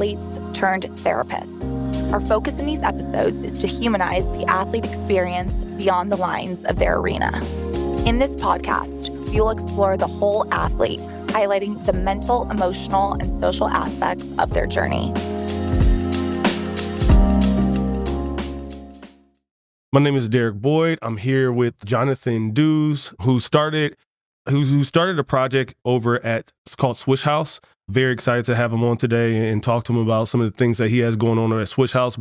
athletes turned therapists. Our focus in these episodes is to humanize the athlete experience beyond the lines of their arena. In this podcast, we will explore the whole athlete, highlighting the mental, emotional, and social aspects of their journey. My name is Derick Boyd. I'm here with Jonathon Dues, who started a project over at, it's called Swish House. Very excited to have him on today and talk to him about some of the things that he has going on at Swish House,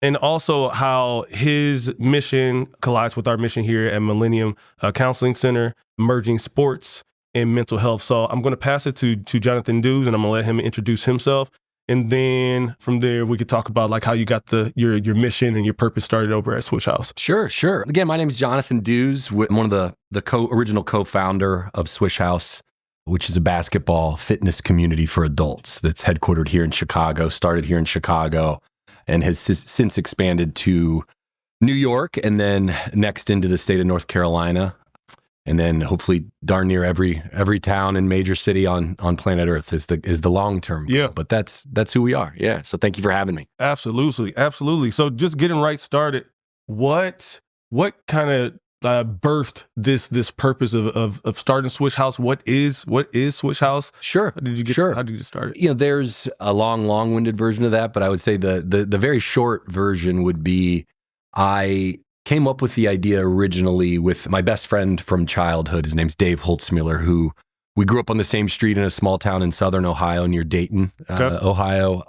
and also how his mission collides with our mission here at Millennium Counseling Center, merging sports and mental health. So I'm going to pass it to Jonathon Dues, and I'm going to let him introduce himself. And then from there, we could talk about like how you got your mission and your purpose started over at Swish House. Sure. Again, my name is Jonathon Dues. I'm one of the original co-founder of Swish House, which is a basketball fitness community for adults that's headquartered here in Chicago, started here in Chicago, and has since expanded to New York and then next into the state of North Carolina. And then hopefully darn near every town and major city on planet Earth is the long-term goal. Yeah. But that's who we are. Yeah. So thank you for having me. Absolutely. So just getting right started, what kind of birthed this purpose of starting Swish House? What is Swish House? Sure. How did you get started? There's a long-winded version of that, but I would say the very short version would be I came up with the idea originally with my best friend from childhood. His name's Dave Holtzmuller, who we grew up on the same street in a small town in southern Ohio near Dayton, Ohio.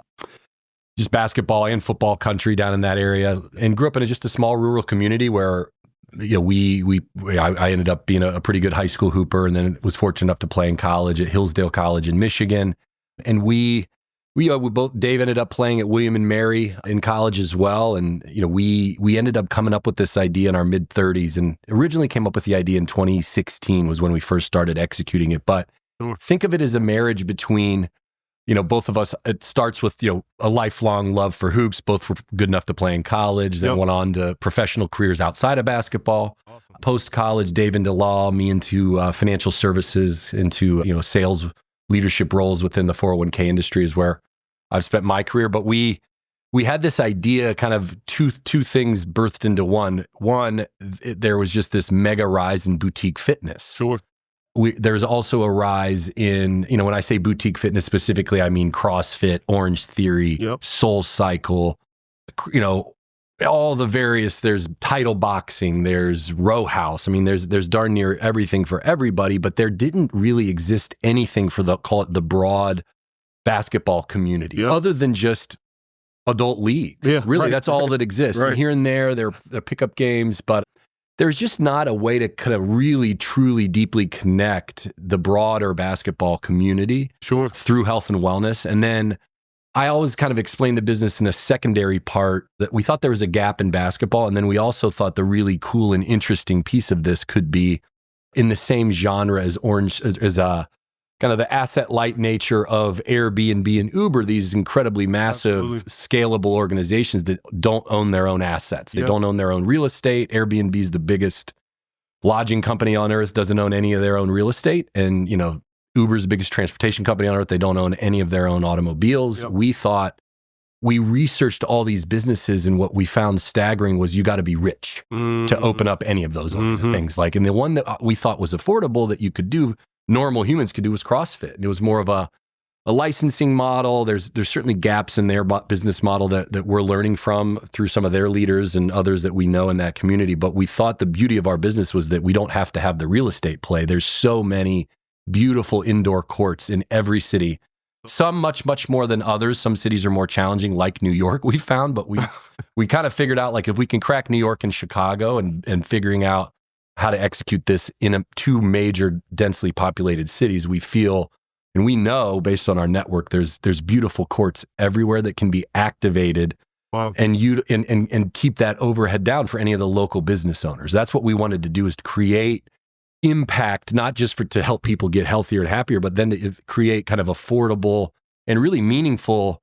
Just basketball and football country down in that area, and grew up in just a small rural community where I ended up being a pretty good high school hooper, and then was fortunate enough to play in college at Hillsdale College in Michigan. And we both, Dave ended up playing at William and Mary in college as well. And, we ended up coming up with this idea in our mid 30s, and originally came up with the idea in 2016 was when we first started executing it. But think of it as a marriage between, both of us. It starts with, a lifelong love for hoops. Both were good enough to play in college, then went on to professional careers outside of basketball. Awesome. Post-college, Dave into law, me into financial services, into, sales leadership roles within the 401k industry is where I've spent my career. But we had this idea, kind of two things birthed into one. One, there was just this mega rise in boutique fitness. Sure. There's also a rise in, when I say boutique fitness specifically, I mean CrossFit, Orange Theory, Soul Cycle, all the various, there's Title Boxing, there's Row House. I mean, there's darn near everything for everybody, but there didn't really exist anything for call it the broad basketball community other than just adult leagues. Yeah, really, that's all that exists. Right. And here and there are pickup games, but there's just not a way to kind of really, truly, deeply connect the broader basketball community through health and wellness. And then I always kind of explain the business in a secondary part that we thought there was a gap in basketball. And then we also thought the really cool and interesting piece of this could be in the same genre as kind of the asset light nature of Airbnb and Uber, these incredibly massive, scalable organizations that don't own their own assets. They don't own their own real estate. Airbnb is the biggest lodging company on earth, doesn't own any of their own real estate. And, Uber's the biggest transportation company on earth. They don't own any of their own automobiles. Yep. We researched all these businesses, and what we found staggering was you got to be rich to open up any of those things. And the one that we thought was affordable that you could do, normal humans could do, was CrossFit. And it was more of a licensing model. There's certainly gaps in their business model that we're learning from through some of their leaders and others that we know in that community. But we thought the beauty of our business was that we don't have to have the real estate play. There's so many beautiful indoor courts in every city. Some much, much more than others. Some cities are more challenging, like New York, we found. But we kind of figured out, if we can crack New York and Chicago and figuring out how to execute this in two major densely populated cities, we feel, and we know based on our network, there's beautiful courts everywhere that can be activated. Wow. And keep that overhead down for any of the local business owners. That's what we wanted to do, is to create impact, not just to help people get healthier and happier, but then to create kind of affordable and really meaningful,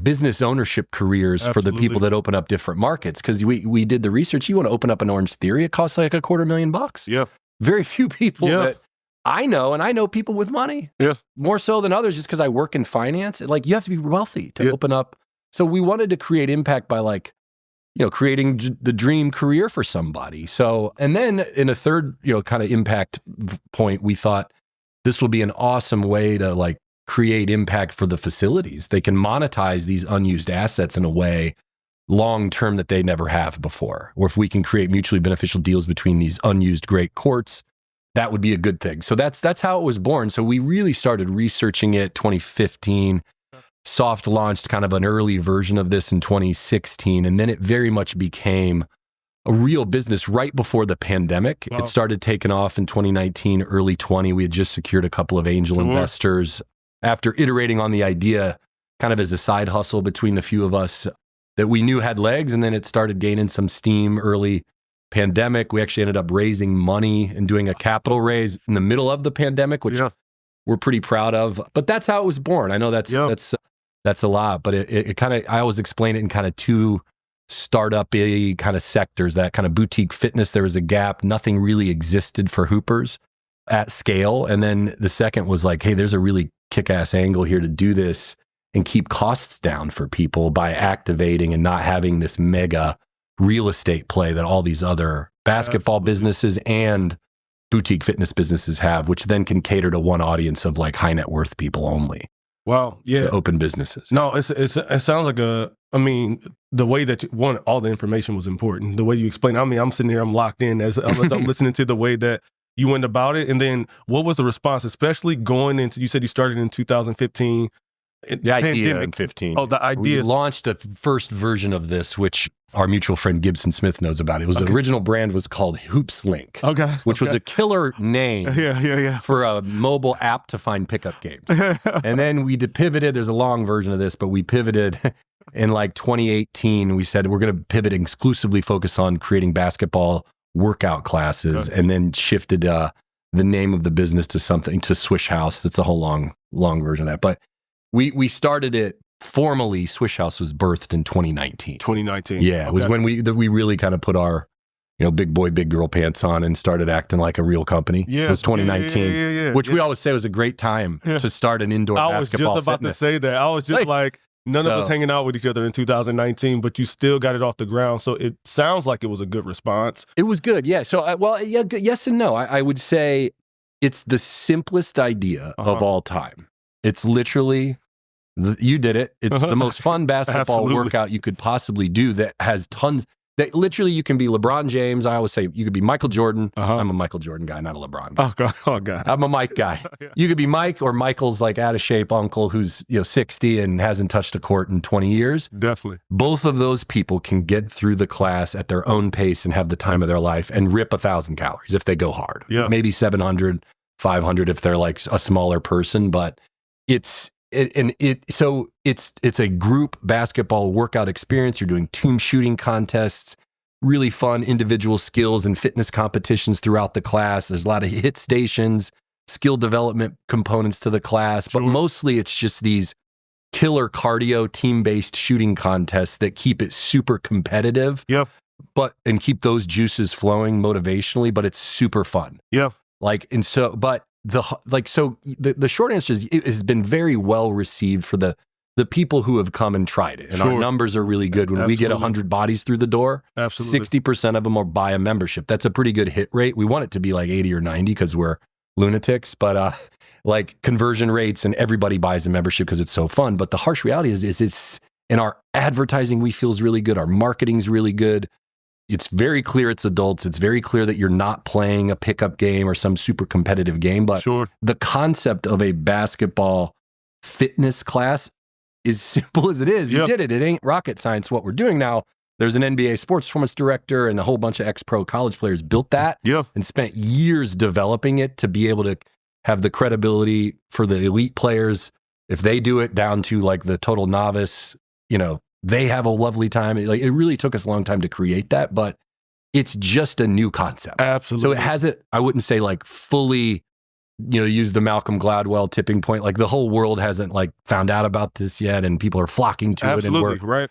business ownership careers for the people that open up different markets. Because we did the research. You want to open up an Orange Theory, it costs like $250,000. Yeah. Very few people that I know people with money. Yeah. More so than others, just because I work in finance. Like, you have to be wealthy to open up. So we wanted to create impact by like, creating the dream career for somebody. So, and then in a third, kind of impact point, we thought this will be an awesome way to like create impact for the facilities. They can monetize these unused assets in a way long-term that they never have before. Or if we can create mutually beneficial deals between these unused great courts, that would be a good thing. So that's how it was born. So we really started researching it 2015, soft launched kind of an early version of this in 2016. And then it very much became a real business right before the pandemic. Wow. It started taking off in 2019, early 20. We had just secured a couple of angel investors after iterating on the idea kind of as a side hustle between the few of us that we knew had legs. And then it started gaining some steam early pandemic. We actually ended up raising money and doing a capital raise in the middle of the pandemic, which we're pretty proud of. But that's how it was born. I know that's a lot, but it kind of, I always explain it in kind of two startup-y kind of sectors. That kind of boutique fitness, there was a gap. Nothing really existed for hoopers at scale. And then the second was like, hey, there's a really kick-ass angle here to do this and keep costs down for people by activating and not having this mega real estate play that all these other basketball businesses and boutique fitness businesses have, which then can cater to one audience of like high net worth people only. Wow. Yeah. To open businesses. No, it sounds like the way that all the information was important. The way you explained, I'm sitting here, I'm locked in as I'm listening to the way that you went about it. And then what was the response, especially going into, you said you started in 2015. The idea in 15. Oh, the idea. We launched a first version of this, which our mutual friend Gibson Smith knows about. It was the original brand was called Hoops Link, which was a killer name for a mobile app to find pickup games. And then we pivoted. There's a long version of this, but we pivoted in like 2018. We said we're going to pivot and exclusively focus on creating basketball workout classes, and then shifted the name of the business to Swish House. That's a whole long version of that. But we started it formally. Swish House was birthed in 2019. 2019. Yeah, it was when we really kind of put our big boy, big girl pants on and started acting like a real company. Yeah, it was 2019, which we always say was a great time to start an indoor basketball. I was just about to say that. I was just like none of us hanging out with each other in 2019, but you still got it off the ground. So it sounds like it was a good response. It was good. Yeah. So yes and no. I would say it's the simplest idea of all time. It's literally, you did it. It's the most fun basketball workout you could possibly do that has tons. That literally you can be LeBron James. I always say you could be Michael Jordan. I'm a Michael Jordan guy, not a LeBron guy. Oh God. I'm a Mike guy. You could be Mike, or Michael's like out of shape uncle who's 60 and hasn't touched a court in 20 years. Definitely. Both of those people can get through the class at their own pace and have the time of their life and rip 1,000 calories if they go hard. Yeah. Maybe 700, 500 if they're like a smaller person, but it's a group basketball workout experience. You're doing team shooting contests, really fun individual skills and fitness competitions throughout the class. There's a lot of hit stations, skill development components to the class, but mostly it's just these killer cardio team-based shooting contests that keep it super competitive. Yeah. And keep those juices flowing motivationally, but it's super fun. Yeah. The short answer is it has been very well received for the people who have come and tried it. And our numbers are really good. When we get 100 bodies through the door, 60% of them are buy a membership. That's a pretty good hit rate. We want it to be like 80 or 90 because we're lunatics, but like conversion rates and everybody buys a membership because it's so fun. But the harsh reality is it's in our advertising, we feel is really good. Our marketing's really good. It's very clear it's adults. It's very clear that you're not playing a pickup game or some super competitive game. But the concept of a basketball fitness class is simple as it is. You did it. It ain't rocket science what we're doing now. There's an NBA sports performance director and a whole bunch of ex-pro college players built that and spent years developing it to be able to have the credibility for the elite players. If they do it down to like the total novice, they have a lovely time. Like it really took us a long time to create that, but it's just a new concept. Absolutely. So it hasn't, I wouldn't say like fully, use the Malcolm Gladwell tipping point. Like the whole world hasn't like found out about this yet and people are flocking to it.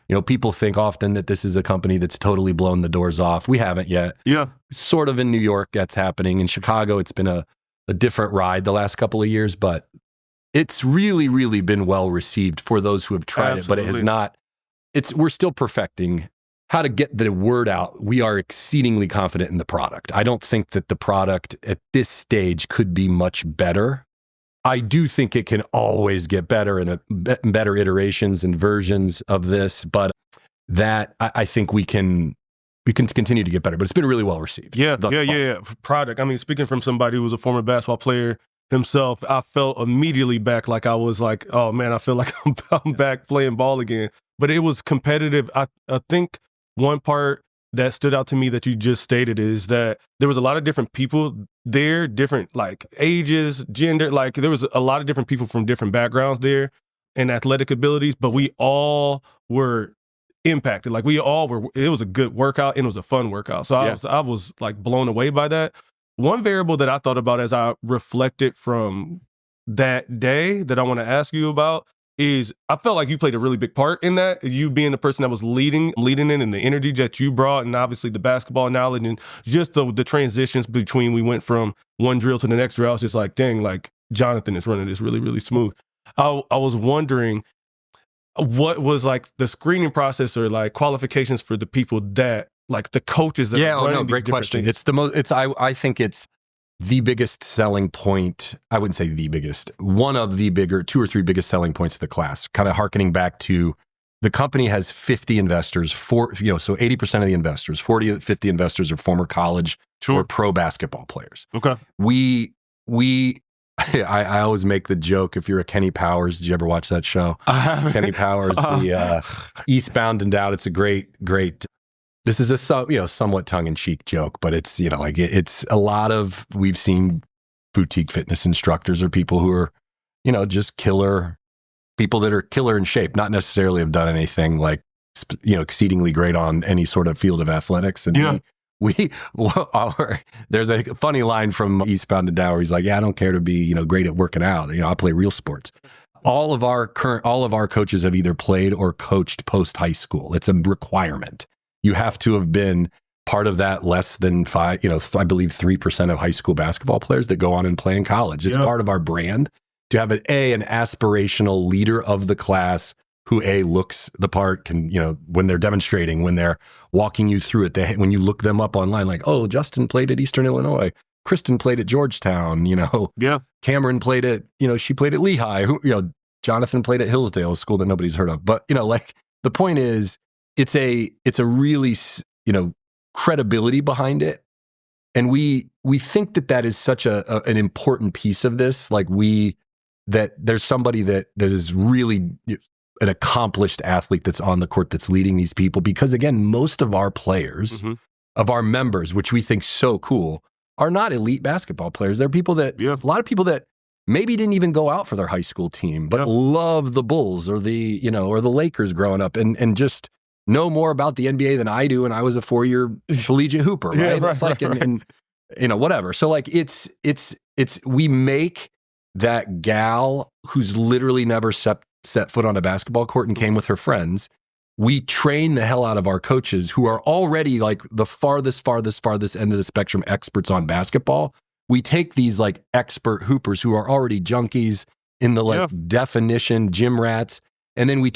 And people think often that this is a company that's totally blown the doors off. We haven't yet. Yeah. Sort of in New York, that's happening. In Chicago, it's been a a different ride the last couple of years, but it's really, really been well received for those who have tried it, but it has not. We're still perfecting how to get the word out. We are exceedingly confident in the product. I don't think that the product at this stage could be much better. I do think it can always get better and better iterations and versions of this, but that I think we can continue to get better, but it's been really well received. Yeah. Product. I mean, speaking from somebody who was a former basketball player himself, I felt immediately back like I was like, oh man, I feel like I'm back playing ball again. But it was competitive. I think one part that stood out to me that you just stated is that there was a lot of different people there, different like ages, gender, like there was a lot of different people from different backgrounds there and athletic abilities, but we all were impacted. Like we all were, it was a good workout and it was a fun workout. So I was like blown away by that. One variable that I thought about as I reflected from that day that I want to ask you about is I felt like you played a really big part in that, you being the person that was leading it and the energy that you brought and obviously the basketball knowledge and just the transitions between we went from one drill to the next drill. I was just like, dang, like Jonathon is running this really, really smooth. I was wondering what was like the screening process or like qualifications for the people that like the coaches that are running great question. Things. It's the most, I think it's the biggest selling point. I wouldn't say the biggest, one of the bigger 2 or 3 biggest selling points of the class, kind of hearkening back to the company has 50 investors, so 80% of the investors, 40 to 50 investors are former college or pro basketball players. Okay. I always make the joke, if you're a Kenny Powers, did you ever watch that show? Kenny Powers, the Eastbound and Down. It's a great, this is a somewhat tongue-in-cheek joke, but it's, it's a lot of, we've seen boutique fitness instructors or people who are, just killer, people that are killer in shape, not necessarily have done anything like, exceedingly great on any sort of field of athletics. And there's a funny line from Eastbound and Down where he's like, yeah, I don't care to be, great at working out. I play real sports. All of our coaches have either played or coached post high school. It's a requirement. You have to have been part of that less than 5, I believe 3% of high school basketball players that go on and play in college. It's part of our brand to have an aspirational leader of the class who looks the part, can, when they're demonstrating, when they're walking you through it, when you look them up online, like, oh, Justin played at Eastern Illinois, Kristen played at Georgetown, Cameron played at, she played at Lehigh, Jonathon played at Hillsdale, a school that nobody's heard of. But, the point is, it's a really, credibility behind it. And we think that is such an important piece of this. Like that there's somebody that is really an accomplished athlete that's on the court that's leading these people. Because again, most of our players, of our members, which we think so cool, are not elite basketball players. They're people that, a lot of people that maybe didn't even go out for their high school team, but love the Bulls or the Lakers growing up and just know more about the NBA than I do. And I was a 4-year collegiate hooper, right? Yeah, right, it's like, right. And whatever. So like, we make that gal who's literally never set foot on a basketball court and came with her friends. We train the hell out of our coaches who are already like the farthest end of the spectrum experts on basketball. We take these like expert hoopers who are already junkies in the definition gym rats. And then we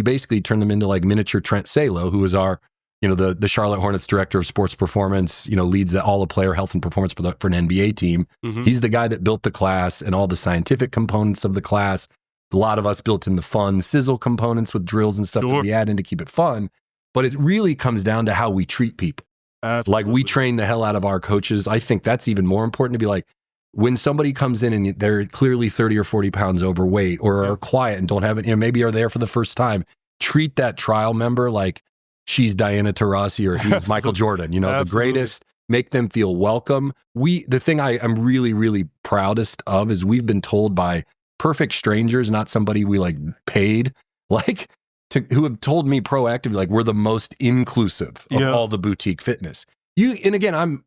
basically turn them into like miniature Trent Salo, who is our, the Charlotte Hornets director of sports performance, leads all the player health and performance for an NBA team. He's the guy that built the class and all the scientific components of the class. A lot of us built in the fun sizzle components with drills and stuff that we add in to keep it fun. But it really comes down to how we treat people. Absolutely. Like we train the hell out of our coaches. I think that's even more important to be like, when somebody comes in and they're clearly 30 or 40 pounds overweight or are quiet and don't have it, maybe are there for the first time, treat that trial member like she's Diana Taurasi or he's Michael Jordan, the greatest, make them feel welcome. The thing I'm really, really proudest of is we've been told by perfect strangers, not somebody we like paid, who have told me proactively, like we're the most inclusive of all the boutique fitness. And again,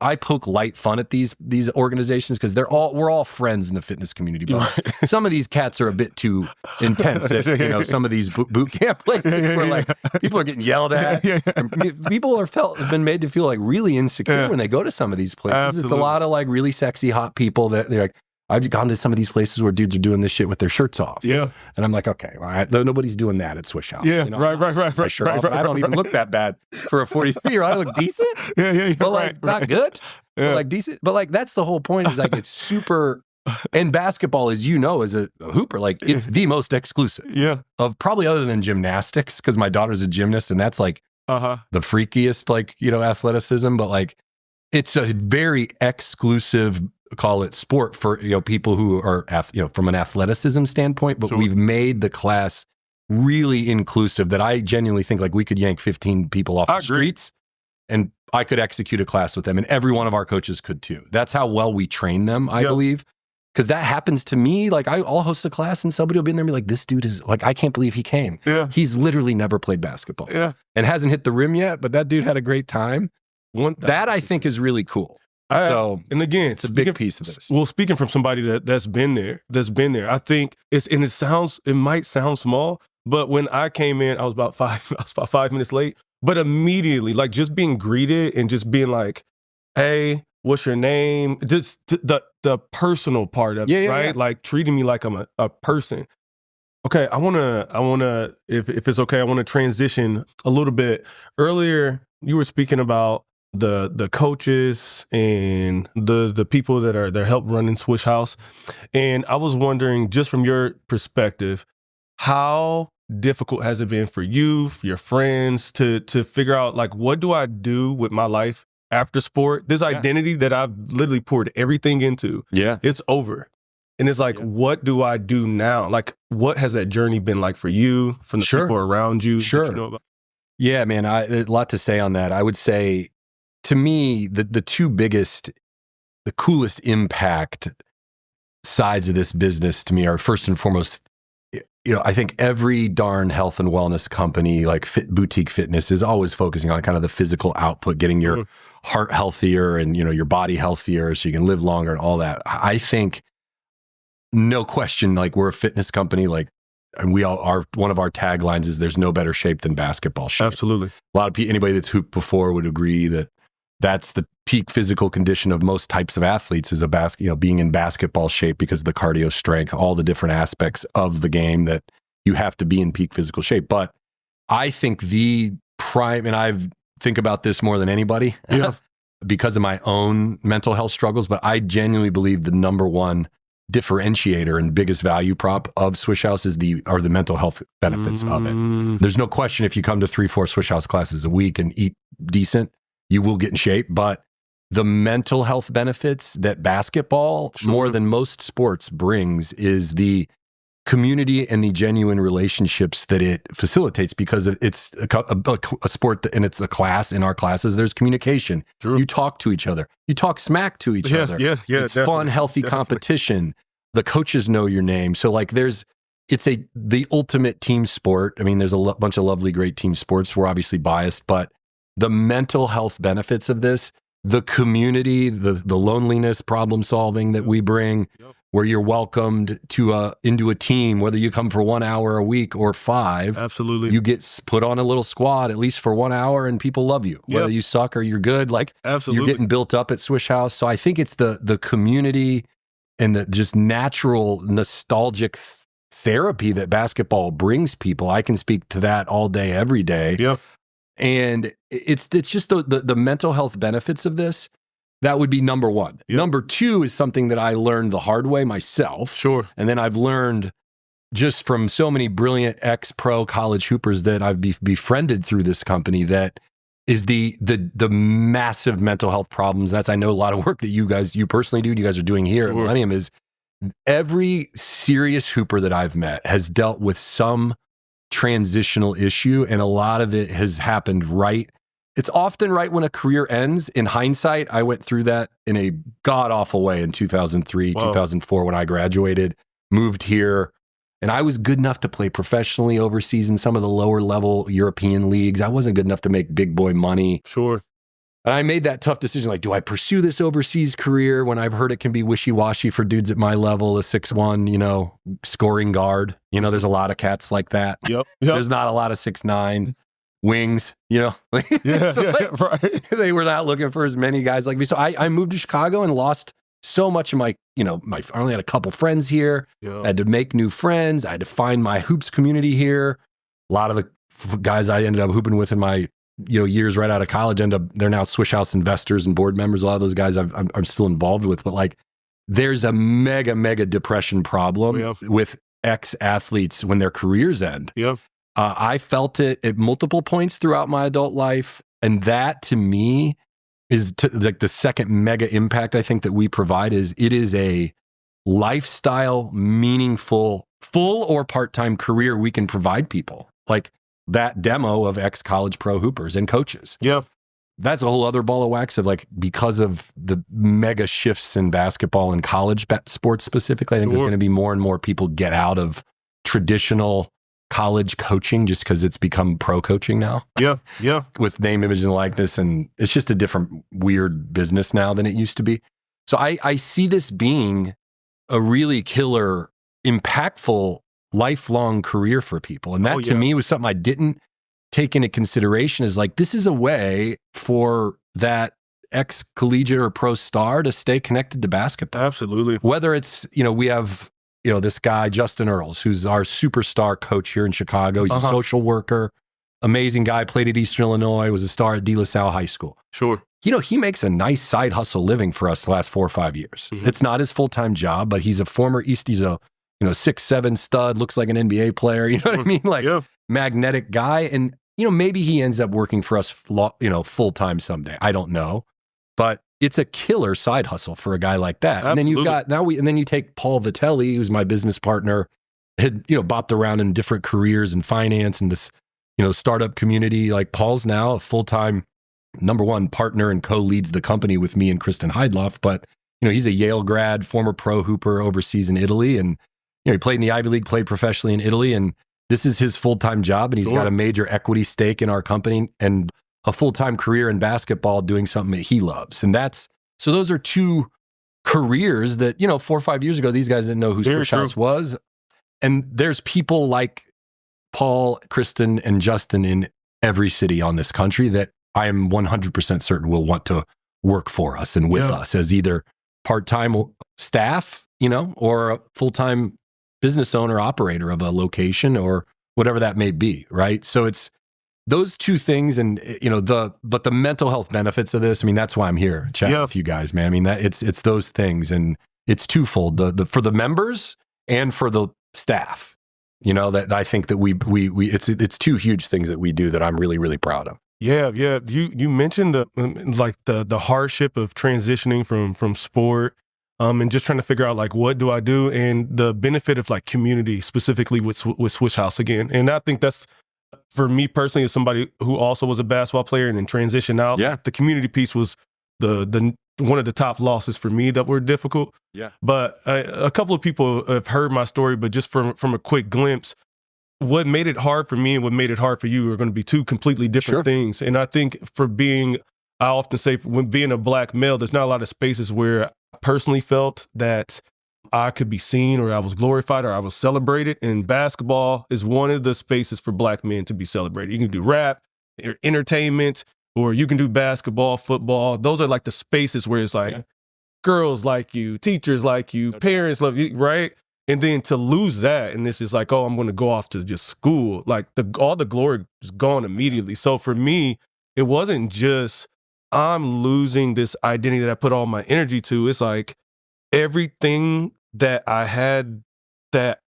I poke light fun at these organizations because we're all friends in the fitness community. But some of these cats are a bit too intense at, some of these boot camp places where like people are getting yelled at. And people have been made to feel like really insecure when they go to some of these places. Absolutely. It's a lot of like really sexy hot people that they're like, I've gone to some of these places where dudes are doing this shit with their shirts off. Yeah. And I'm like, okay, all right, nobody's doing that at Swish House. Yeah, right. I don't even look that bad for a 43-year-old. I look decent. Yeah. But like, not good. Yeah. But like decent. But like, that's the whole point is like, it's super, and basketball, as you know, as a hooper, like it's the most exclusive. Yeah. Of probably other than gymnastics, because my daughter's a gymnast and that's like the freakiest, like, athleticism. But like, it's a very exclusive, call it sport for people who are from an athleticism standpoint, but we've made the class really inclusive that I genuinely think like we could yank 15 people off the streets and I could execute a class with them, and every one of our coaches could too. That's how well we train them, I believe. Because that happens to me. Like I'll host a class and somebody will be in there and be like, this dude is like, I can't believe he came. Yeah. He's literally never played basketball and hasn't hit the rim yet, but that dude had a great time. That I think is really cool. And again, it's a big piece of this. Well, speaking from somebody that's been there, I think it might sound small, but when I came in, I was about 5 minutes late, but immediately, like just being greeted and just being like, hey, what's your name? Just the personal part of it, right? Yeah. Like treating me like I'm a person. Okay, I wanna, if it's okay, I wanna transition a little bit. Earlier, you were speaking about the coaches and the people that help running Swish House. And I was wondering, just from your perspective, how difficult has it been for you, for your friends to figure out like, what do I do with my life after sport? This identity that I've literally poured everything into, it's over. And it's like, what do I do now? Like, what has that journey been like for you, from the people around you? Sure. That you know about? Yeah, man, there's a lot to say on that. I would say, to me, the two biggest, the coolest impact sides of this business to me are first and foremost, I think every darn health and wellness company, like boutique fitness, is always focusing on kind of the physical output, getting your heart healthier and, your body healthier so you can live longer and all that. I think, no question, like we're a fitness company, like, and we all are, one of our taglines is there's no better shape than basketball shape. Absolutely. A lot of people, anybody that's hooped before would agree that that's the peak physical condition of most types of athletes, is being in basketball shape because of the cardio strength, all the different aspects of the game that you have to be in peak physical shape. But I think the prime, and I think about this more than anybody because of my own mental health struggles, but I genuinely believe the number one differentiator and biggest value prop of Swish House are the mental health benefits of it. There's no question if you come to 3-4 Swish House classes a week and eat decent, you will get in shape. But the mental health benefits that basketball, more than most sports, brings is the community and the genuine relationships that it facilitates, because it's a sport and it's a class. In our classes, there's communication. True. You talk to each other. You talk smack to each other. It's fun, healthy competition. The coaches know your name. So like it's the ultimate team sport. I mean, there's a bunch of lovely, great team sports. We're obviously biased, but the mental health benefits of this, the community, the loneliness problem solving that we bring, where you're welcomed into a team, whether you come for 1 hour a week or 5. Absolutely. You get put on a little squad at least for 1 hour and people love you, whether you suck or you're good. Like, absolutely, you're getting built up at Swish House. So I think it's the community and the just natural nostalgic therapy that basketball brings people. I can speak to that all day, every day. Yeah. And it's just the mental health benefits of this. That would be number one. Yep. Number two is something that I learned the hard way myself. Sure. And then I've learned just from so many brilliant ex-pro college hoopers that I've befriended through this company, that is the massive mental health problems. That's, I know, a lot of work that you personally do, you guys are doing here at Millennium, is every serious hooper that I've met has dealt with some transitional issue, and a lot of it has happened it's often right when a career ends. In hindsight, I went through that in a god-awful way in 2003, 2004 when I graduated, moved here, and I was good enough to play professionally overseas in some of the lower level European leagues. I wasn't good enough to make big boy money. Sure. And I made that tough decision. Like, do I pursue this overseas career when I've heard it can be wishy-washy for dudes at my level, a 6'1", scoring guard? There's a lot of cats like that. Yep. There's not a lot of 6'9" wings, Yeah, right. They were not looking for as many guys like me. So I moved to Chicago and lost so much of my, I only had a couple friends here. Yeah. I had to make new friends. I had to find my hoops community here. A lot of the guys I ended up hooping with in my, years right out of college they're now Swish House investors and board members. A lot of those guys I'm still involved with, but like there's a mega depression problem with ex-athletes when their careers end. Yeah. I felt it at multiple points throughout my adult life. And that to me is like the second mega impact I think that we provide is it is a lifestyle, meaningful, full or part-time career we can provide people. Like that demo of ex-college pro hoopers and coaches. Yeah. That's a whole other ball of wax of like, because of the mega shifts in basketball and college sports specifically, I think there's going to be more and more people get out of traditional college coaching just because it's become pro coaching now. Yeah. With name, image, and likeness. And it's just a different weird business now than it used to be. So I see this being a really killer, impactful, lifelong career for people. And that to me was something I didn't take into consideration is like, this is a way for that ex-collegiate or pro star to stay connected to basketball. Absolutely. Whether it's, we have, this guy, Justin Earls, who's our superstar coach here in Chicago. He's a social worker, amazing guy, played at Eastern Illinois, was a star at De La Salle High School. Sure. He makes a nice side hustle living for us the last 4 or 5 years. Mm-hmm. It's not his full-time job, but he's a former he's a 6'7" stud, looks like an NBA player. You know what I mean? Like magnetic guy. And, maybe he ends up working for us, full-time someday. I don't know. But it's a killer side hustle for a guy like that. Absolutely. And then then you take Paul Vitelli, who's my business partner, had, bopped around in different careers in finance and this, startup community. Like Paul's now a full-time number one partner and co-leads the company with me and Kristen Heidloff. But, he's a Yale grad, former pro hooper overseas in Italy. And, he played in the Ivy League, played professionally in Italy. And this is his full-time job. And he's got a major equity stake in our company and a full-time career in basketball doing something that he loves. And so those are two careers that, 4 or 5 years ago, these guys didn't know who Swish House was. And there's people like Paul, Kristen, and Justin in every city on this country that I am 100% certain will want to work for us and with us as either part-time staff, or a full-time business owner, operator of a location or whatever that may be, right? So it's those two things and, but the mental health benefits of this, I mean, that's why I'm here chatting with you guys, man. I mean, it's those things and it's twofold, for the members and for the staff, that I think that it's two huge things that we do that I'm really, really proud of. Yeah. You mentioned the hardship of transitioning from sport, and just trying to figure out like what do I do, and the benefit of like community specifically with Swish House again. And I think that's for me personally as somebody who also was a basketball player and then transitioned out. Yeah, the community piece was the one of the top losses for me that were difficult. Yeah, but a couple of people have heard my story, but just from a quick glimpse. What made it hard for me and what made it hard for you are going to be two completely different things. And I think I often say when being a black male, there's not a lot of spaces where I personally felt that I could be seen or I was glorified or I was celebrated. And basketball is one of the spaces for black men to be celebrated. You can do rap, or entertainment, or you can do basketball, football. Those are like the spaces where it's like girls like you, teachers like you, parents love you, right? And then to lose that, and this is like, I'm going to go off to just school. Like all the glory is gone immediately. So for me, it wasn't just I'm losing this identity that I put all my energy to. It's like everything that I had that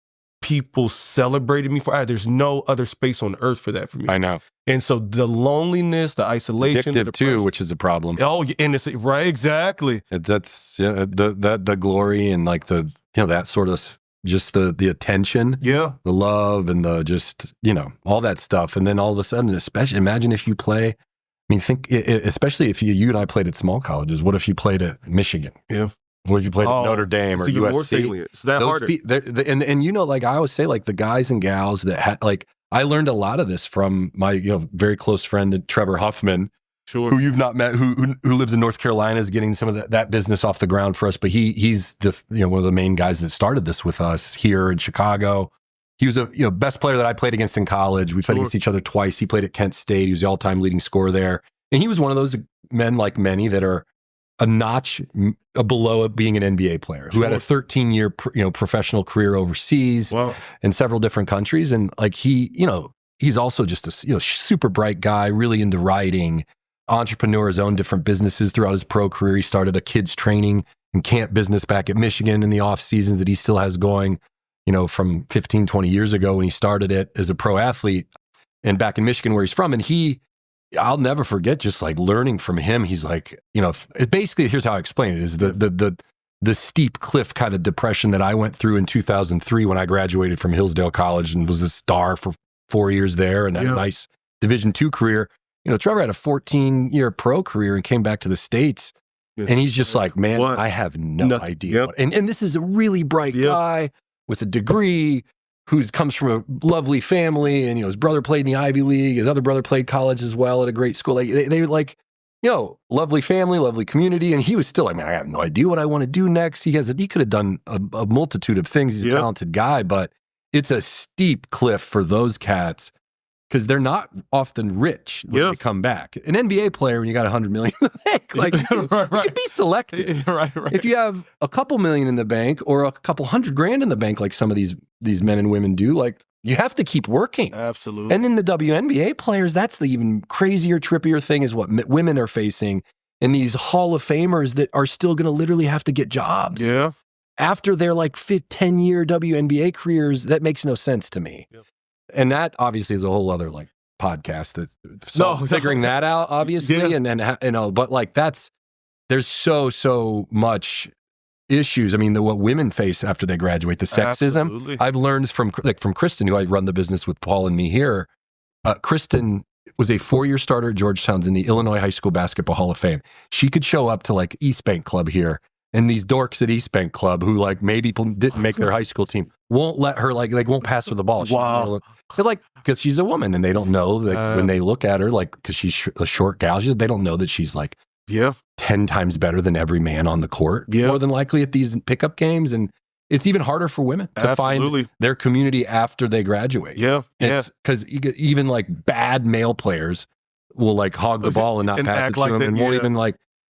people celebrated me for. There's no other space on earth for that for me. I know. And so the loneliness, the isolation, addictive too, which is a problem. Oh, and it's right, exactly. That's the glory and like the that sort of. Just the attention, the love, and the just, all that stuff. And then all of a sudden, especially imagine if you play, especially if you and I played at small colleges, what if you played at Michigan? Yeah. What if you played at Notre Dame or USC? It's that harder. And like I always say, like the guys and gals that had, like, I learned a lot of this from my, very close friend, Trevor Huffman, Sure. who you've not met, who lives in North Carolina, is getting some of that business off the ground for us. But he's the one of the main guys that started this with us here in Chicago. He was a best player that I played against in college. We played against each other twice. He played at Kent State. He was the all-time leading scorer there. And he was one of those men, like many, that are a notch below being an NBA player, who had a 13-year professional career overseas in several different countries. And like he's also just a super bright guy, really into writing, entrepreneur, his own different businesses throughout his pro career. He started a kids training and camp business back at Michigan in the off seasons that he still has going, from 15, 20 years ago when he started it as a pro athlete and back in Michigan where he's from. And I'll never forget just like learning from him. He's like, basically, here's how I explain it, is the steep cliff kind of depression that I went through in 2003 when I graduated from Hillsdale College and was a star for 4 years there and a nice Division II career. Trevor had a 14-year pro career and came back to the States. And he's just like, man, I have no idea. And this is a really bright guy with a degree who comes from a lovely family, and his brother played in the Ivy League. His other brother played college as well at a great school. Like they like, lovely family, lovely community, and he was still like, man, I have no idea what I want to do next. He could have done a multitude of things. He's a talented guy, but it's a steep cliff for those cats because they're not often rich when they come back. An NBA player, when you got $100 million in the bank, like you can be selective. Right. If you have a couple million in the bank or a couple $100,000 in the bank, like some of these men and women do, like you have to keep working. Absolutely. And then the WNBA players, that's the even crazier, trippier thing, is what women are facing. And these Hall of Famers that are still going to literally have to get jobs. Yeah. After their 10-year WNBA careers, that makes no sense to me. Yep. And that obviously is a whole other podcast figuring that out, obviously. And but there's so much issues. I mean, what women face after they graduate, the sexism. Absolutely. I've learned from Kristen, who I run the business with Paul and me here. Kristen was a 4-year starter at Georgetown's in the Illinois High School Basketball Hall of Fame. She could show up to East Bank Club here, and these dorks at East Bank Club who maybe didn't make their high school team won't let her won't pass her the ball. Wow. They're because she's a woman, and they don't know when they look at her because she's a short gal, they don't know that she's 10 times better than every man on the court, more than likely at these pickup games. And it's even harder for women to find their community after they graduate. Yeah. Because even bad male players will hog the ball and not pass it to them, and won't even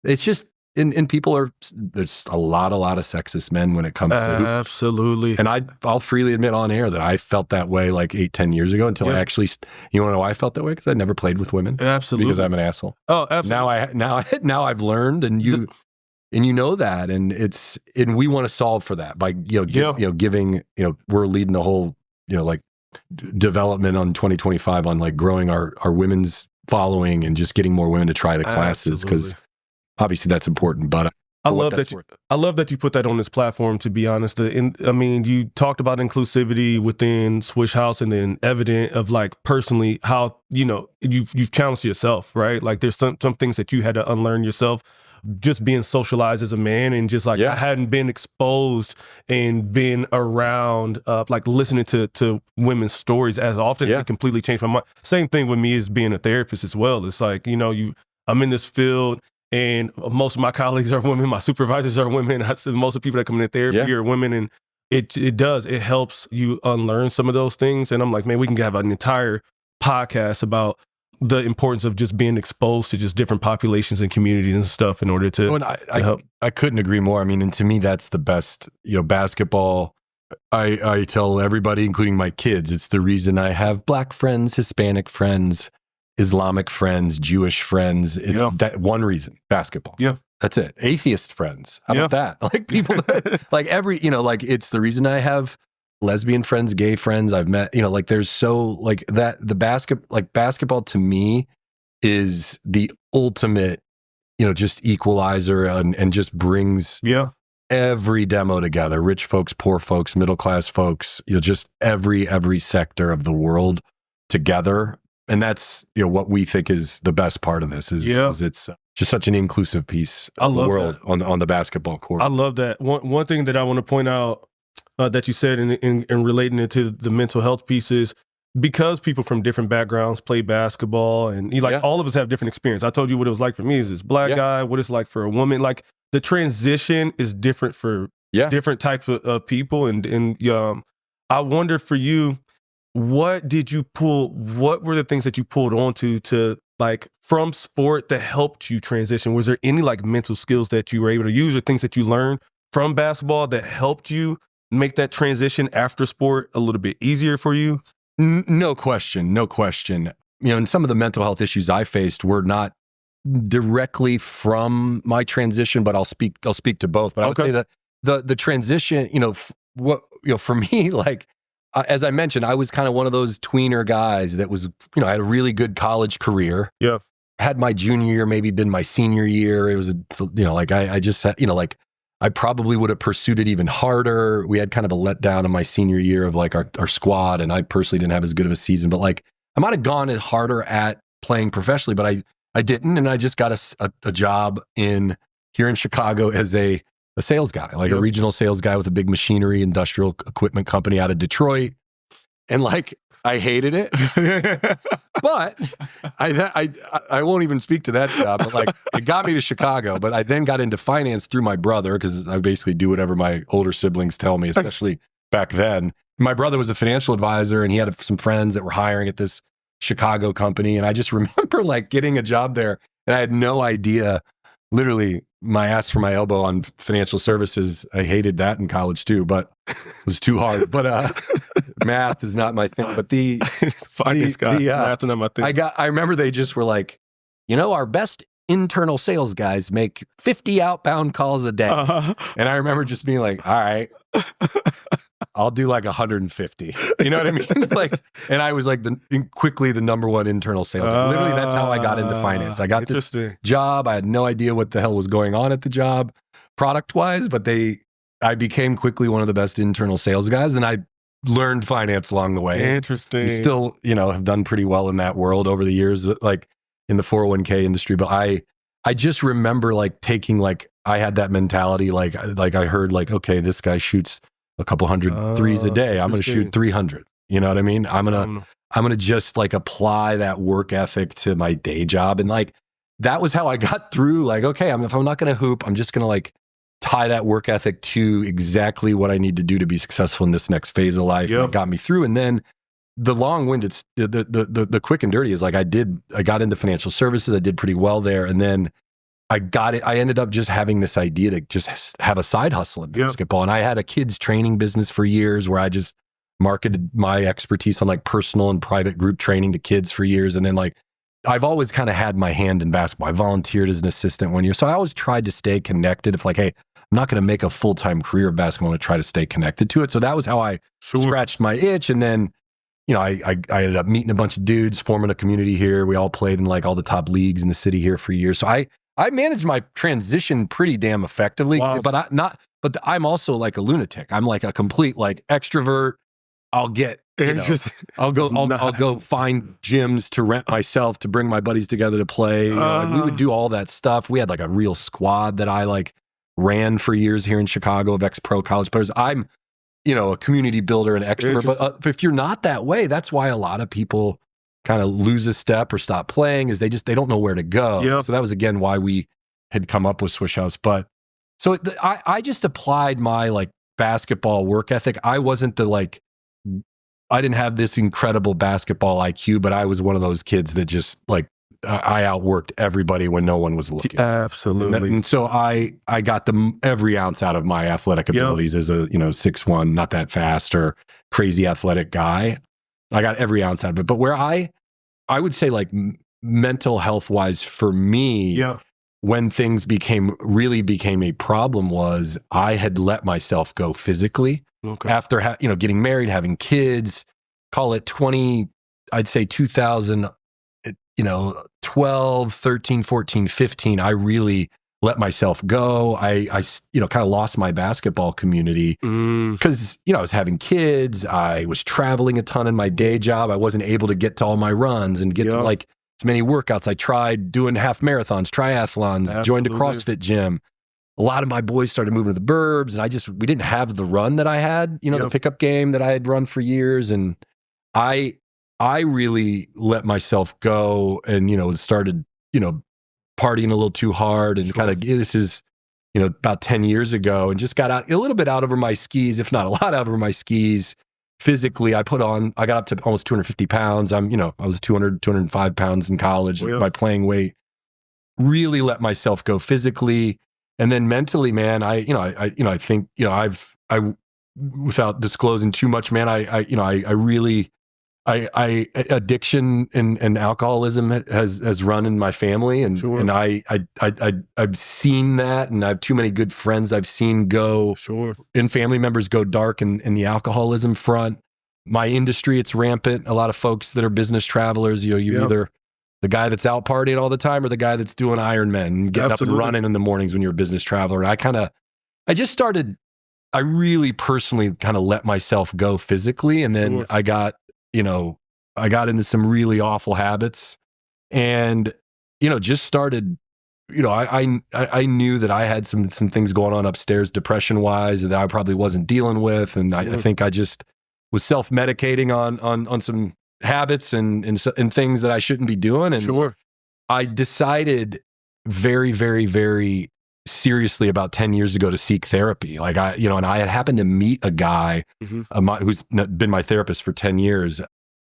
it's just, and people there's a lot of sexist men when it comes to hoop. Absolutely. And I'll freely admit on air that I felt that way 8-10 years ago until I actually, you want to know why I felt that way? Because I never played with women. Absolutely. Because I'm an asshole. Oh, absolutely. Now I've learned, and you know that, and we want to solve for that by giving, we're leading the whole development on 2025 on growing our women's following and just getting more women to try the classes, because obviously that's important. But I love that you put that on this platform, to be honest. You talked about inclusivity within Swish House, and then evident of personally how you've challenged yourself, right? There's some things that you had to unlearn yourself, just being socialized as a man, and just I hadn't been exposed and been around listening to women's stories as often. It completely changed my mind. Same thing with me as being a therapist as well. It's I'm in this field, and most of my colleagues are women. My supervisors are women. Most of the people that come into therapy are women, and it helps you unlearn some of those things. And I'm like, man, we can have an entire podcast about the importance of just being exposed to just different populations and communities and stuff in order to help. I couldn't agree more. And to me, that's the best. Basketball. I tell everybody, including my kids, it's the reason I have Black friends, Hispanic friends, Islamic friends, Jewish friends. It's that one reason, basketball. Yeah. That's it. Atheist friends. How about that? People that, it's the reason I have lesbian friends, gay friends I've met, there's that the basketball to me is the ultimate, just equalizer and just brings every demo together, rich folks, poor folks, middle-class folks, just every sector of the world together. And that's, what we think is the best part of this is it's just such an inclusive piece of the world on the basketball court. I love that. One thing that I want to point out that you said in relating it to the mental health pieces, because people from different backgrounds play basketball, and all of us have different experience. I told you what it was like for me as this black guy, what it's like for a woman. Like the transition is different for different types of people. And I wonder for you, what were the things that you pulled onto to like from sport that helped you transition? Was there any like mental skills that you were able to use or things that you learned from basketball that helped you make that transition after sport a little bit easier for you? No question. And some of the mental health issues I faced were not directly from my transition, but I'll speak to both. But I would say that the transition, for me, like as I mentioned, I was kind of one of those tweener guys that was, I had a really good college career. Yeah, had my junior year, maybe been my senior year. It was, I just had, I probably would have pursued it even harder. We had kind of a letdown in my senior year of like our squad, and I personally didn't have as good of a season. But like I might have gone harder at playing professionally, but I didn't, and I just got a job here in Chicago as a sales guy, like a regional sales guy with a big machinery industrial equipment company out of Detroit, and like I hated it, but I won't even speak to that job. But like it got me to Chicago. But I then got into finance through my brother because I basically do whatever my older siblings tell me, especially back then. My brother was a financial advisor, and he had some friends that were hiring at this Chicago company, and I just remember like getting a job there, and I had no idea. Literally, my ass for my elbow on financial services. I hated that in college too, but it was too hard. But math is not my thing. But finance guy, math is not my thing. I remember they just were like, our best internal sales guys make 50 outbound calls a day. And I remember just being like, all right, I'll do like 150. You know what I mean? Like, and I was like quickly the number one internal sales. Literally, that's how I got into finance. I got this job. I had no idea what the hell was going on at the job product wise, but I became quickly one of the best internal sales guys, and I learned finance along the way. Interesting. We still, have done pretty well in that world over the years, like in the 401k industry. But I just remember like taking like, I had that mentality, like I heard like, okay, this guy shoots a couple hundred threes a day. I'm going to shoot 300. You know what I mean? I'm going to just like apply that work ethic to my day job. And like, that was how I got through. Like, okay, if I'm not going to hoop, I'm just going to like tie that work ethic to exactly what I need to do to be successful in this next phase of life. And it got me through. And then the long-winded, the quick and dirty is like, I got into financial services. I did pretty well there. And then I ended up just having this idea to just have a side hustle in basketball. And I had a kids training business for years where I just marketed my expertise on like personal and private group training to kids for years. And then like, I've always kind of had my hand in basketball. I volunteered as an assistant 1 year. So I always tried to stay connected. If like, hey, I'm not going to make a full-time career of basketball, I'm going to try to stay connected to it. So that was how I scratched my itch. And then, I ended up meeting a bunch of dudes, forming a community here. We all played in like all the top leagues in the city here for years. So I managed my transition pretty damn effectively, but I'm also like a lunatic. I'm like a complete like extrovert. I'll get, I'll go find gyms to rent myself to bring my buddies together to play. Like we would do all that stuff. We had like a real squad that I like ran for years here in Chicago of ex-pro college players. I'm, a community builder and extrovert, but if you're not that way, that's why a lot of people kind of lose a step or stop playing is they don't know where to go. Yep. So that was again why we had come up with Swish House. But so I just applied my like basketball work ethic. I wasn't I didn't have this incredible basketball IQ, but I was one of those kids that just like I outworked everybody when no one was looking. Absolutely. And so I got every ounce out of my athletic abilities as a 6'1", not that fast or crazy athletic guy. I got every ounce out of it. But where I would say like mental health wise for me, when things became a problem was I had let myself go physically after getting married, having kids, call it 2012, 13, 14, 15, I really let myself go. I kind of lost my basketball community because, I was having kids. I was traveling a ton in my day job. I wasn't able to get to all my runs and get to like as many workouts. I tried doing half marathons, triathlons, joined a CrossFit gym. A lot of my boys started moving to the burbs, and we didn't have the run that I had, the pickup game that I had run for years. And I I really let myself go and, started, partying a little too hard and kind of, this is, about 10 years ago, and just got out a little bit out over my skis, if not a lot out over my skis. Physically, I got up to almost 250 pounds. I was 200, 205 pounds in college by playing weight. Really let myself go physically. And then mentally, man, I think, without disclosing too much, man, addiction and alcoholism has run in my family, and I've seen that, and I have too many good friends I've seen go, and family members go dark in the alcoholism front. My industry, it's rampant. A lot of folks that are business travelers, you're either the guy that's out partying all the time or the guy that's doing Ironman and getting up and running in the mornings when you're a business traveler. And I really personally kind of let myself go physically, and then I got into some really awful habits, and, just started, I knew that I had some things going on upstairs depression wise that I probably wasn't dealing with. And I think I just was self-medicating on some habits and things that I shouldn't be doing. And I decided very, very, very seriously about 10 years ago to seek therapy. And I had happened to meet a guy who's been my therapist for 10 years,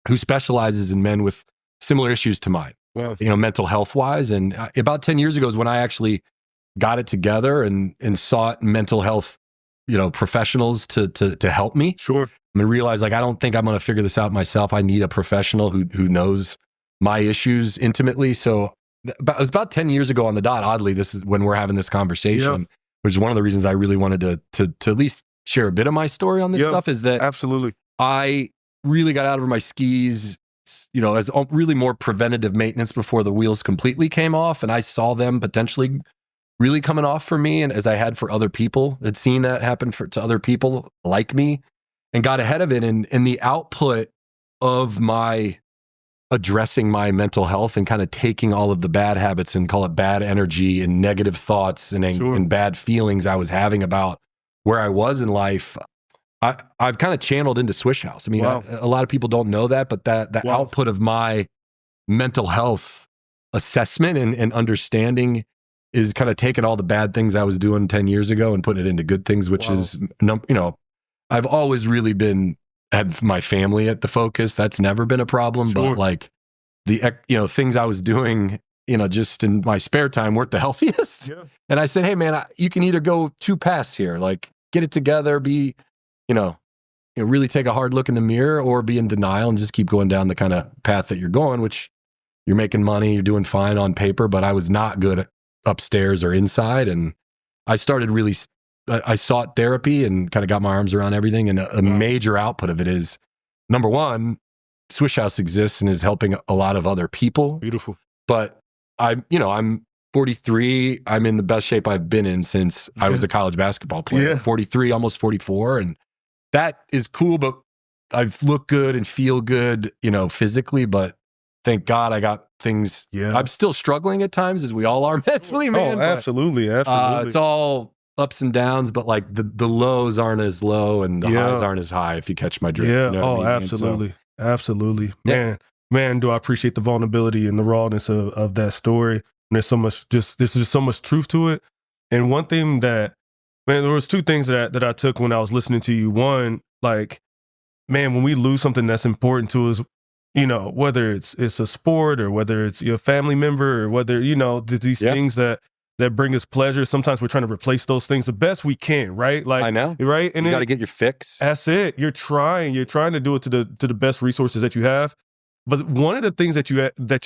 who specializes in men with similar issues to mine, mental health wise. And about 10 years ago is when I actually got it together and sought mental health, professionals to help me. And realized, I don't think I'm going to figure this out myself. I need a professional who knows my issues intimately. So it was about 10 years ago on the dot. Oddly, this is when we're having this conversation, which is one of the reasons I really wanted to at least share a bit of my story on this stuff, is that I really got out over my skis, as really more preventative maintenance before the wheels completely came off. And I saw them potentially really coming off for me, and as I had for other people, had seen that happen to other people like me, and got ahead of it. And the output of my addressing my mental health and kind of taking all of the bad habits and call it bad energy and negative thoughts and bad feelings I was having about where I was in life, I've kind of channeled into Swish House. A lot of people don't know that, but the output of my mental health assessment and understanding is kind of taking all the bad things I was doing 10 years ago and putting it into good things, which is, I've always really had my family at the focus. That's never been a problem, but the things I was doing, just in my spare time weren't the healthiest. And I said, hey man, you can either go two paths here, get it together, be, really take a hard look in the mirror, or be in denial and just keep going down the kind of path that you're going, which you're making money, you're doing fine on paper, but I was not good upstairs or inside. And I started I sought therapy and kind of got my arms around everything. And a major output of it is, number one, Swish House exists and is helping a lot of other people. Beautiful. But I'm 43. I'm in the best shape I've been in since I was a college basketball player. 43, almost 44. And that is cool, but I look good and feel good, physically, but thank God I got things. I'm still struggling at times, as we all are mentally, man. Oh, absolutely. Absolutely. It's all ups and downs, but the lows aren't as low and the highs aren't as high, if you catch my drift. Yeah. You know what I mean? Absolutely. Absolutely. Man, do I appreciate the vulnerability and the rawness of that story. And there's just so much truth to it. And one thing there was two things that I took when I was listening to you. One, when we lose something that's important to us, whether it's a sport or whether it's your family member or whether, these things that bring us pleasure, sometimes we're trying to replace those things the best we can, right? I know. Right? And you got to get your fix. That's it. You're trying to do it to the best resources that you have. But one of the things that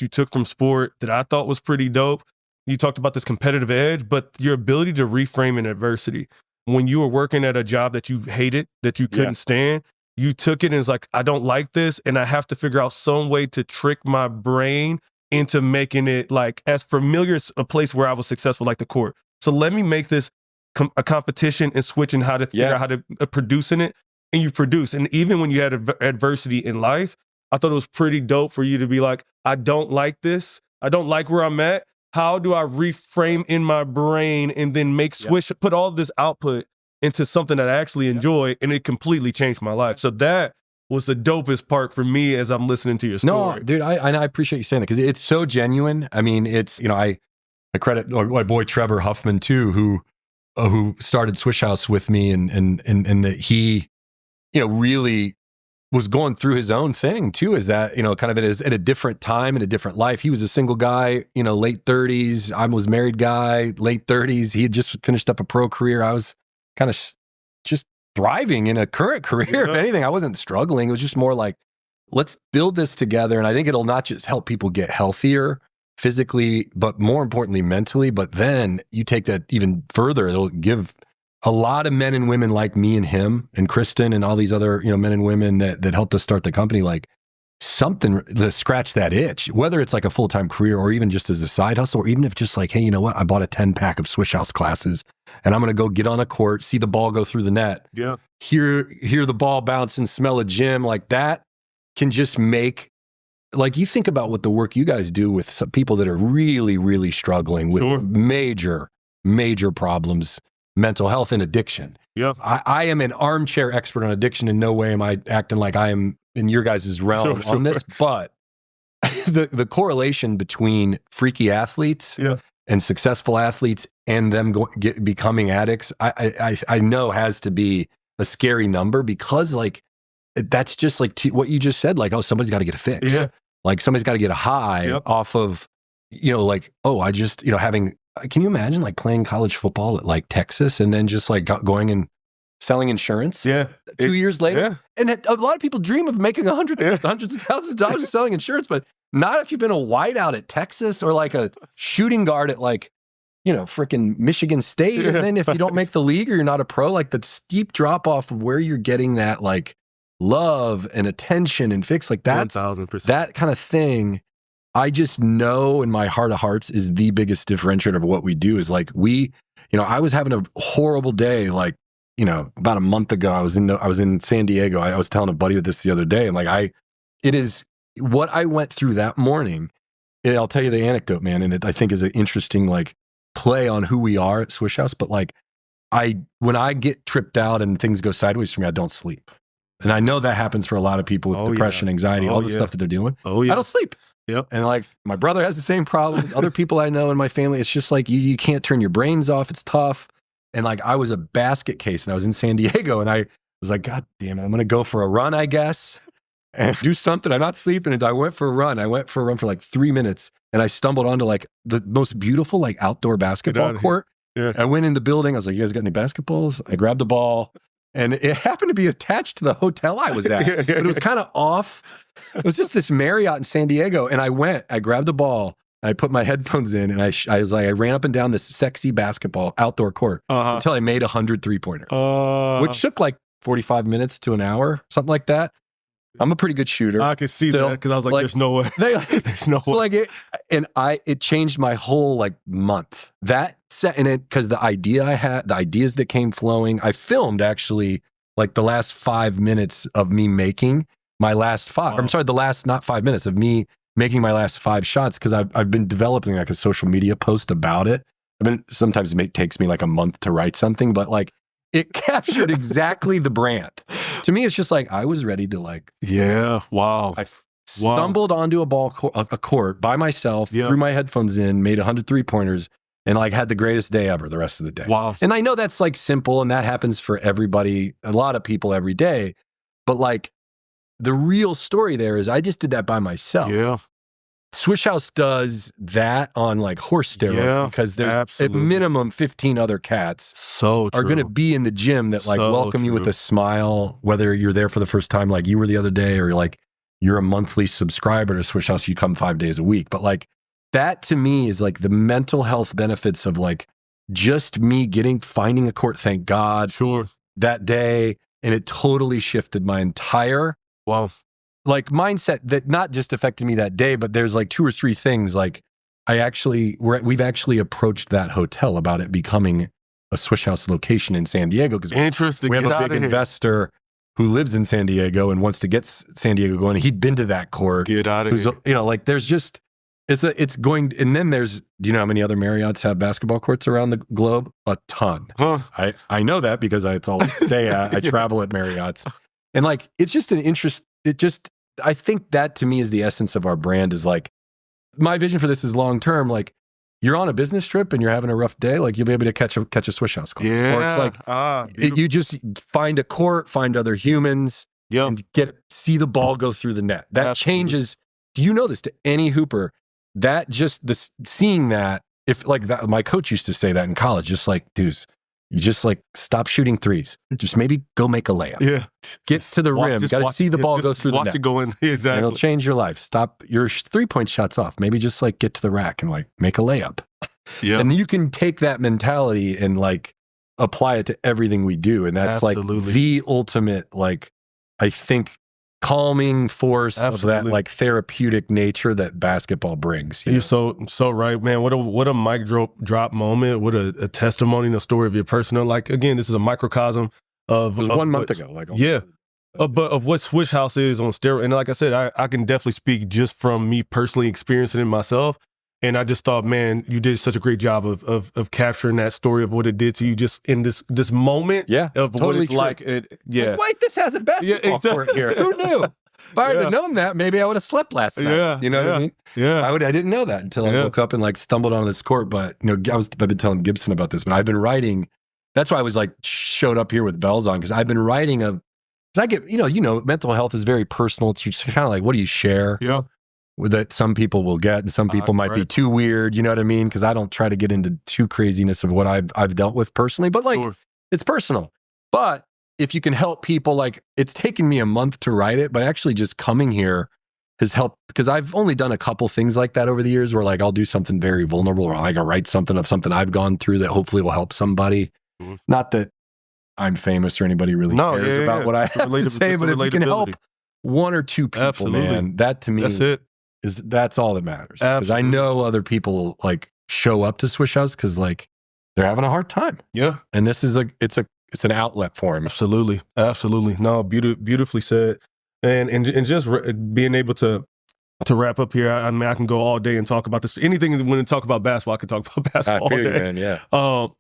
you took from sport that I thought was pretty dope, you talked about this competitive edge, but your ability to reframe in adversity. When you were working at a job that you hated, that you couldn't stand, you took it and it's I don't like this, and I have to figure out some way to trick my brain into making it as familiar as a place where I was successful, like the court. So let me make this a competition and switching how to figure out how to produce in it. And you produce. And even when you had adversity in life, I thought it was pretty dope for you to be I don't like this. I don't like where I'm at. How do I reframe in my brain and then put all this output into something that I actually enjoy? And it completely changed my life. So that was the dopest part for me as I'm listening to your story. No, dude, I appreciate you saying that because it's so genuine. I mean, it's, I credit my boy Trevor Huffman too, who started Swish House with me, and that he, really was going through his own thing too. Is that, kind of at a different time, in a different life. He was a single guy, late 30s. I was married guy, late 30s. He had just finished up a pro career. I was kind of just thriving in a current career. If anything, I wasn't struggling. It was just more like, let's build this together. And I think it'll not just help people get healthier physically, but more importantly, mentally. But then you take that even further. It'll give a lot of men and women like me and him and Kristen and all these other, men and women that helped us start the company, like something to scratch that itch, whether it's like a full-time career or even just as a side hustle, or even if just like, hey, you know what? I bought a 10-pack of Swish House classes and I'm going to go get on a court, see the ball go through the net. Yeah. Hear the ball bounce and smell a gym. Like that can just make, like, you think about what the work you guys do with some people that are really, really struggling with major, major problems, mental health and addiction. Yeah. I am an armchair expert on addiction. In no way am I acting like I am in your guys' realm on this, but the correlation between freaky athletes and successful athletes and them becoming addicts, I know has to be a scary number, because like, that's just like what you just said, like, oh, somebody's got to get a fix. Yeah. Like somebody's got to get a high off of, like, oh, I just, having, can you imagine like playing college football at like Texas and then just like going and selling insurance 2 years later? Yeah. And a lot of people dream of making hundreds of thousands of dollars selling insurance, but not if you've been a wideout at Texas or like a shooting guard at like, freaking Michigan State. And then if you don't make the league or you're not a pro, like the steep drop off of where you're getting that like love and attention and fix, like that, 1,000%. that kind of thing, I just know in my heart of hearts is the biggest differentiator of what we do. Is like I was having a horrible day, like, about a month ago, I was in San Diego. I was telling a buddy of this the other day, and like it is what I went through that morning. And I'll tell you the anecdote, man, and it I think is an interesting like play on who we are at Swish House. But like when I get tripped out and things go sideways for me, I don't sleep. And I know that happens for a lot of people with depression, anxiety, all the stuff that they're dealing with. I don't sleep. Yep. And like my brother has the same problems. Other people I know in my family, it's just like you can't turn your brains off. It's tough. And like I was a basket case and I was in San Diego and I was like, God damn it, I'm going to go for a run, I guess, and do something. I'm not sleeping. And I went for a run. I went for a run for like 3 minutes and I stumbled onto like the most beautiful like outdoor basketball court. Yeah. I went in the building. I was like, you guys got any basketballs? I grabbed the ball. And it happened to be attached to the hotel I was at, but it was kind of off. It was just this Marriott in San Diego. And I grabbed the ball, and I put my headphones in, and I was like, I ran up and down this sexy basketball outdoor court until I made 100 3-pointers, which took like 45 minutes to an hour, something like that. I'm a pretty good shooter. I can see that because I was like, there's no way. There's no way. Like it changed my whole like month. That set in it because the ideas that came flowing. I filmed actually like the last 5 minutes of me making my last five. Wow. I'm sorry, the last not 5 minutes of me making my last 5 shots because I've been developing like a social media post about it. Sometimes it takes me like a month to write something, but like it captured exactly the brand. To me, it's just like I was ready to like. Yeah. Wow. I stumbled onto a court by myself, threw my headphones in, made 100 3-pointers, and like had the greatest day ever the rest of the day. Wow. And I know that's like simple and that happens for everybody, a lot of people every day. But like the real story there is I just did that by myself. Yeah. Swish House does that on like horse steroids because there's at minimum 15 other cats are going to be in the gym that like welcome you with a smile, whether you're there for the first time like you were the other day or like you're a monthly subscriber to Swish House, you come 5 days a week. But like that to me is like the mental health benefits of like just me finding a court, thank God, that day. And it totally shifted my entire like mindset that not just affected me that day, but there's like 2 or 3 things. Like we've actually approached that hotel about it becoming a Swish House location in San Diego. Because we have a big investor who lives in San Diego and wants to get San Diego going. He'd been to that court. Get out of here. Like there's just, it's going, and then there's, do you know how many other Marriotts have basketball courts around the globe? A ton. I know that because it's all I stay at. I travel at Marriotts. And like, it's just an interest. I think that to me is the essence of our brand is like, my vision for this is long-term. Like you're on a business trip and you're having a rough day. Like you'll be able to catch a Swish House class. Yeah. Or it's like, you just find a court, find other humans and see the ball go through the net. That changes. Do you know this to any hooper? That just seeing that, if like that, my coach used to say that in college, just like, dudes, you just like stop shooting threes. Just maybe go make a layup. Yeah. Get to the rim. Got to see the ball go through the net. Watch it go in. Exactly. And it'll change your life. Stop your 3-point shots off. Maybe just like get to the rack and like make a layup. Yeah. And you can take that mentality and like apply it to everything we do. And that's like the ultimate, like, I think, calming force of that like therapeutic nature that basketball brings. You're so right, man. What a mic drop moment. What a testimony and a story of your personal. Like again, this is a microcosm of. It was 1 month ago. Like but of what Swish House is on steroids. And like I said, I can definitely speak just from me personally experiencing it myself. And I just thought, man, you did such a great job of capturing that story of what it did to you just in this moment of totally what it's true. Like. Like, wait, this has a basketball court here. Who knew? If I had known that, maybe I would have slept last night. Yeah, you know what I mean? Yeah. I didn't know that until I woke up and like stumbled on this court. But you know, I've been telling Gibson about this, but I've been writing. That's why I was like showed up here with bells on, because I've been writing because I get, you know, mental health is very personal. It's just kind of like, what do you share? Yeah. That some people will get and some people might be too weird, you know what I mean? Because I don't try to get into too craziness of what I've dealt with personally, but like it's personal. But if you can help people, like it's taken me a month to write it, but actually just coming here has helped, because I've only done a couple things like that over the years where like I'll do something very vulnerable, or like I'll write something of something I've gone through that hopefully will help somebody. Not that I'm famous or anybody really cares about what I have to say, but if you can help one or two people, man, that to me that's all that matters. Because I know other people like show up to Swish House because like they're having a hard time. Yeah. And this is it's an outlet for him. Absolutely. No, beautifully said. And just being able to wrap up here, I mean, I can go all day and talk about this. Anything when we talk about basketball, I can talk about basketball all day. Man, yeah.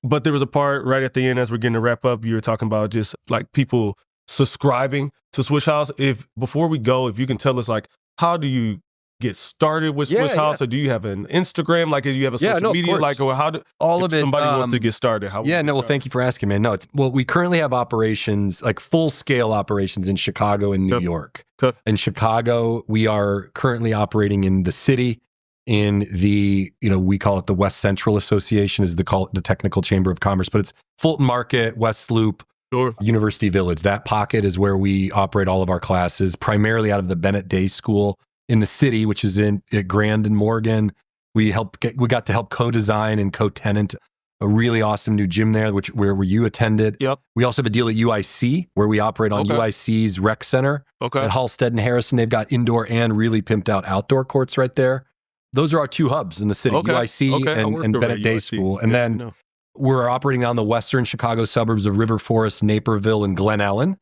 But there was a part right at the end as we're getting to wrap up, you were talking about just like people subscribing to Swish House. Before we go, if you can tell us like, how do you get started with Swish House, or do you have an Instagram? Like, do you have a social media? Like, or how do all of it? Somebody wants to get started. Well, thank you for asking, man. No, we currently have operations, like full scale operations in Chicago and New York. In Chicago, we are currently operating in the city. In the, we call it the West Central Association, is the technical chamber of commerce, but it's Fulton Market, West Loop, University Village. That pocket is where we operate all of our classes, primarily out of the Bennett Day School in the city, which is at Grand and Morgan. We got to help co-design and co-tenant a really awesome new gym there, where you attended. Yep. We also have a deal at UIC where we operate on UIC's rec center at Halstead and Harrison. They've got indoor and really pimped out outdoor courts right there. Those are our two hubs in the city, UIC and Bennett Day School. And then we're operating on the western Chicago suburbs of River Forest, Naperville, and Glen Ellen.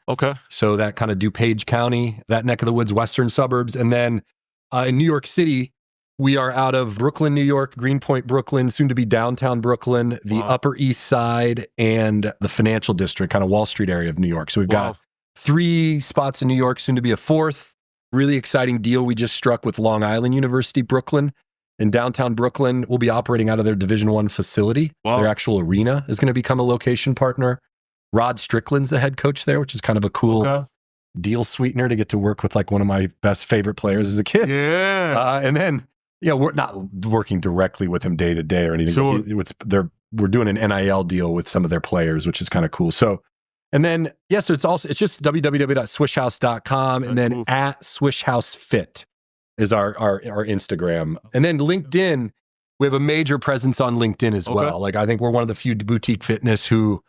So that kind of DuPage County, that neck of the woods, western suburbs. And then in New York City, we are out of Brooklyn, New York, Greenpoint, Brooklyn, soon to be downtown Brooklyn, the Upper East Side, and the financial district, kind of Wall Street area of New York. So we've got 3 spots in New York, soon to be a 4th. Really exciting deal we just struck with Long Island University, Brooklyn. In downtown Brooklyn, we'll be operating out of their Division I facility. Their actual arena is going to become a location partner. Rod Strickland's the head coach there, which is kind of a cool deal sweetener to get to work with like one of my best favorite players as a kid. And then, we're not working directly with him day to day or anything. We're doing an NIL deal with some of their players, which is kind of cool. So, and then, so it's just www.swishhouse.com and then at Swish House Fit is our Instagram. And then LinkedIn, we have a major presence on LinkedIn as well. Like, I think we're one of the few boutique fitness who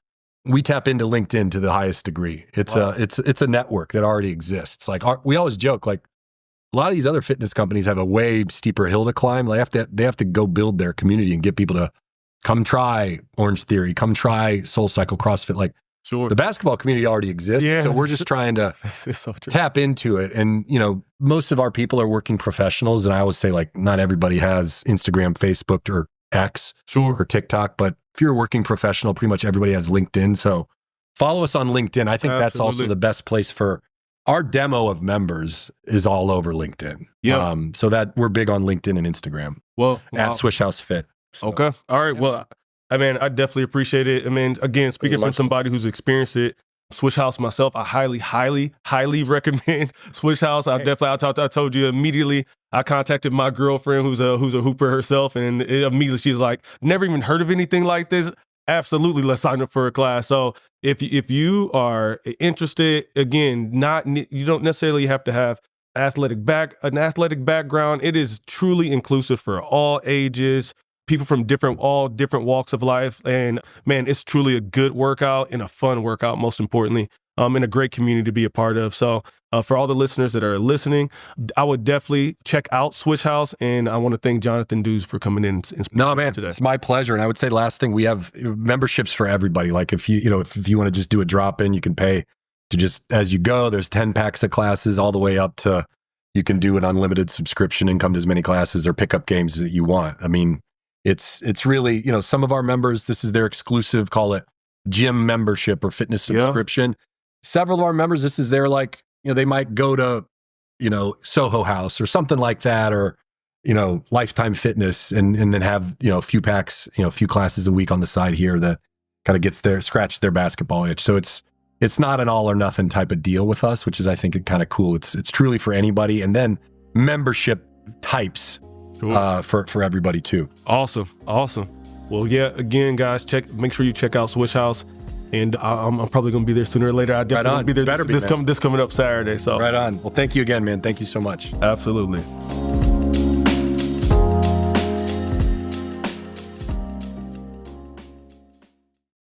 we tap into LinkedIn to the highest degree. It's a network that already exists. Like we always joke, like a lot of these other fitness companies have a way steeper hill to climb. They have to go build their community and get people to come try Orange Theory, come try Soul Cycle, CrossFit. Like the basketball community already exists. So we're just trying to tap into it. And, most of our people are working professionals. And I always say like, not everybody has Instagram, Facebook, or X or TikTok, but if you're a working professional, pretty much everybody has LinkedIn. So follow us on LinkedIn. I think that's also the best place for our demo of members is all over LinkedIn. Yeah. So that we're big on LinkedIn and Instagram. Well, at Swish House Fit. So. Okay. All right. Well, I definitely appreciate it. Again, speaking from somebody who's experienced it, Swish House myself, I highly recommend Swish House. I told you immediately. I contacted my girlfriend who's a hooper herself, and immediately she's like, never even heard of anything like this. Absolutely, let's sign up for a class. So if you are interested, again, you don't necessarily have to have an athletic background. It is truly inclusive for all ages, people from all different walks of life. And man, it's truly a good workout and a fun workout, most importantly, and a great community to be a part of. So for all the listeners that are listening, I would definitely check out Swish House. And I want to thank Jonathon Dues for coming in and speaking today. It's my pleasure. And I would say last thing, we have memberships for everybody. Like if you want to just do a drop in, you can pay to just as you go. There's 10 packs of classes all the way up to you can do an unlimited subscription and come to as many classes or pick up games that you want. It's really, some of our members, this is their exclusive, call it gym membership or fitness subscription. Yeah. Several of our members, this is their they might go to, Soho House or something like that, or, Lifetime Fitness and then have, a few packs, a few classes a week on the side here that kind of scratch their basketball itch. So it's not an all or nothing type of deal with us, which is, I think, kind of cool. It's truly for anybody. And then membership types. Sure. For everybody too. Awesome. Well, yeah. Again, guys, make sure you check out Swish House, and I'm probably going to be there sooner or later. I definitely will be there. This coming up Saturday. So right on. Well, thank you again, man. Thank you so much. Absolutely.